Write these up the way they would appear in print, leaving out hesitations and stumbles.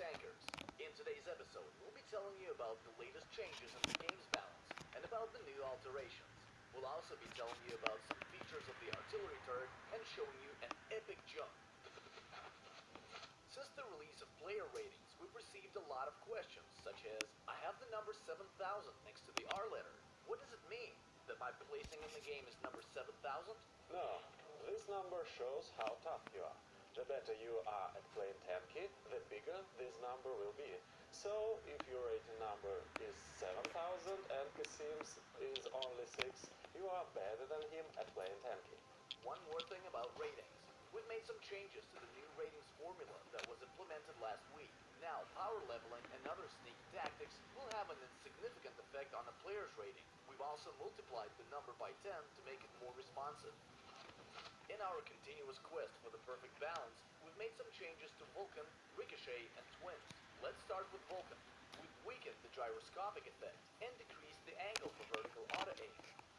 Tankers. In today's episode, we'll be telling you about the latest changes in the game's balance and about the new alterations. We'll also be telling you about some features of the artillery turret and showing you an epic jump. Since the release of player ratings, we've received a lot of questions such as, I have the number 7000 next to the R letter. What does it mean? That my placing in the game is number 7000? No, this number shows how tough you are. The better you are at playing Tanki, the bigger this number will be. So, if your rating number is 7000 and Kasim's is only 6, you are better than him at playing Tanki. One more thing about ratings. We've made some changes to the new ratings formula that was implemented last week. Now, power leveling and other sneaky tactics will have an insignificant effect on a player's rating. We've also multiplied the number by 10 to make it more responsive. In our continuous quest for the perfect balance, we've made some changes to Vulcan, Ricochet, and Twins. Let's start with Vulcan. We've weakened the gyroscopic effect and decreased the angle for vertical auto-aim.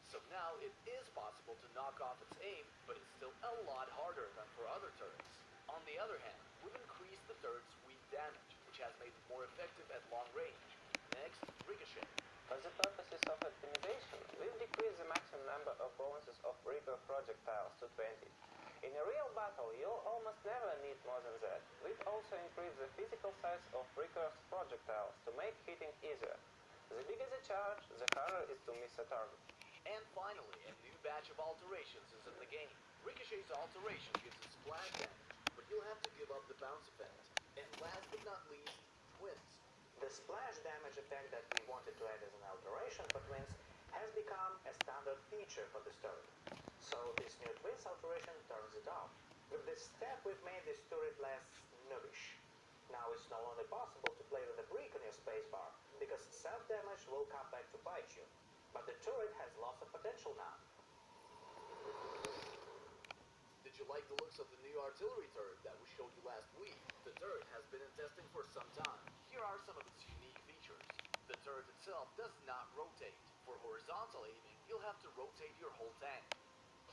So now it is possible to knock off its aim, but it's still a lot harder than for other turrets. On the other hand, we've increased the turret's weak damage, which has made it more effective at long range. Next, Ricochet. For the purposes of optimization, we've decreased the maximum number of bonuses of recurve projectiles to 20. In a real battle, you'll almost never need more than that. We've also increased the physical size of recurve projectiles to make hitting easier. The bigger the charge, the harder it is to miss a target. And finally, a new batch of alterations is in the game. Ricochet's alteration gives a splash damage, but you'll have to give up the bounce effect. And last but not least, Twins. The splash damage effect that we wanted to add as an alteration for Twins has become a standard feature for this turret. So this new Twins alteration turns it off. With this step, we've made this turret less noobish. Now it's no longer possible to play with a brick on your spacebar, because self-damage will come back to bite you. But the turret has lots of potential now. Did you like the looks of the new artillery turret that we showed you last week? The turret has been in testing for some time. Here are some of its unique features. The turret itself does not rotate. For horizontal aiming, you'll have to rotate your whole tank.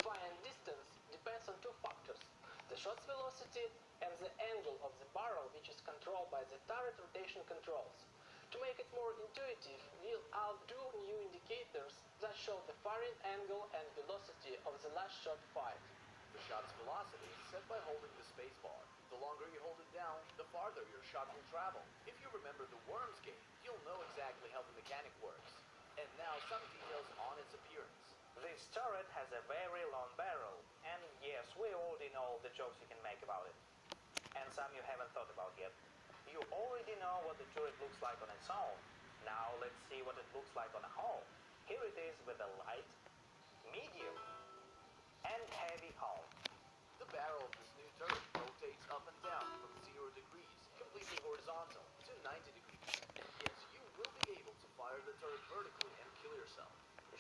Firing distance depends on two factors: the shot's velocity and the angle of the barrel, which is controlled by the turret rotation controls. To make it more intuitive, we'll add two new indicators that show the firing angle and velocity of the last shot fired. The shot's velocity is set by holding the spacebar. The longer you hold it down, the farther your shot will travel. If you remember the Worms game, you'll know exactly how the mechanic works. And now some details on its appearance. This turret has a very long barrel, and yes, we already know the jokes you can make about it. And some you haven't thought about yet. You already know what the turret looks like on its own. Now let's see what it looks like on a hull. Here it is with a light, medium, and heavy hull. The barrel of this new turret rotates up and down from 0 degrees, completely horizontal, to 90 degrees. And yes, you will be able to fire the turret vertically and kill yourself.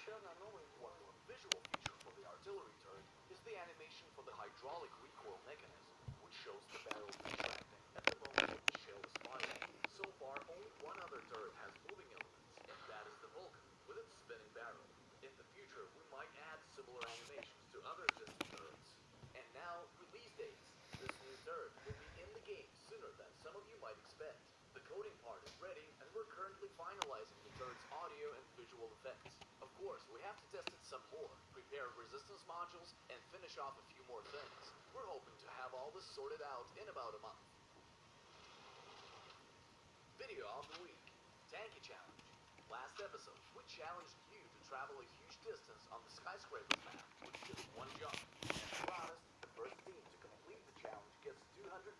One more visual feature for the artillery turret is the animation for the hydraulic recoil mechanism, which shows the barrel retracting at the moment when the shell is fired. So far, only one other turret has moving elements, and that is the Vulcan, with its spinning barrel. In the future, we might add similar animations to other existing turrets. And now, release dates. This new turret will be in the game sooner than some of you might expect. The coding part is ready, and we're currently finalizing the turret's audio and visual effects. Of course, we have to test it some more, prepare resistance modules, and finish off a few more things. We're hoping to have all this sorted out in about a month. Video of the week. Tanki Challenge. Last episode, we challenged you to travel a huge distance on the skyscraper map with just one jump. And promised, the first team to complete the challenge gets 200,000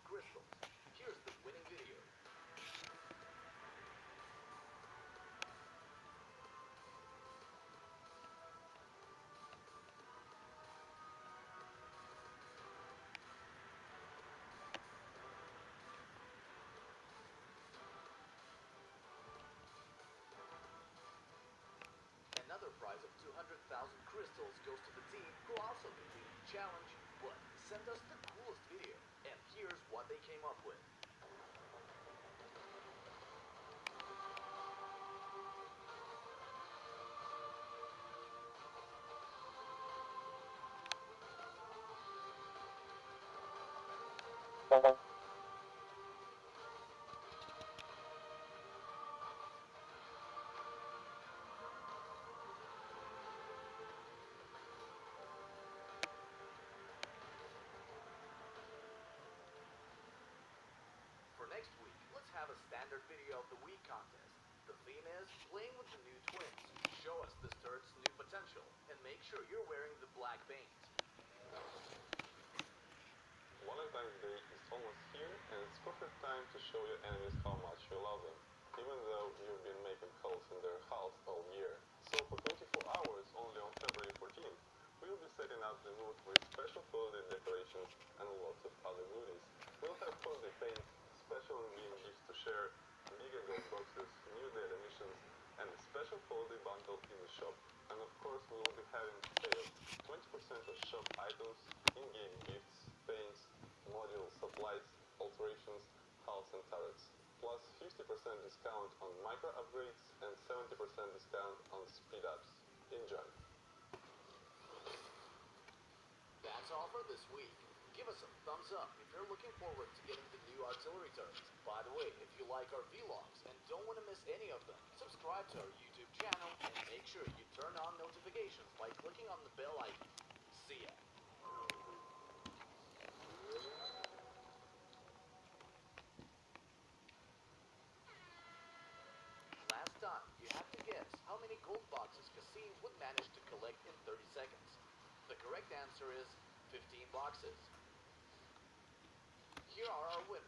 crystals. Here's the winning video. Another prize of 200,000 crystals goes to the team who also completed the challenge, but sent us the coolest video. And here's what they came up with. theme is playing with the new twins. Show us this turret's new potential, and make sure you're wearing the black paint. Valentine's Day is almost here, and it's perfect time to show your enemies how much you love them, even though you've been making holes in their hulls all year. So for 24 hours, only on February 14th, we'll be setting up the mood with special holiday decorations and lots of other goodies. We'll have holiday paint, special in-game gifts to share, mega gold boxes, new daily missions, and a special holiday bundle in the shop. And of course, we will be having sales, 20% of shop items, in-game gifts, paints, modules, supplies, alterations, hulls and turrets. Plus 50% discount on micro upgrades and 70% discount on speed ups. Enjoy! That's all for this week. Give us a thumbs up if you're looking forward to getting the new artillery turret. By the way, if you like our vlogs and don't want to miss any of them, subscribe to our YouTube channel and make sure you turn on notifications by clicking on the bell icon. See ya! Last time, you have to guess how many gold boxes Cassim would manage to collect in 30 seconds. The correct answer is 15 boxes. Here are our winners.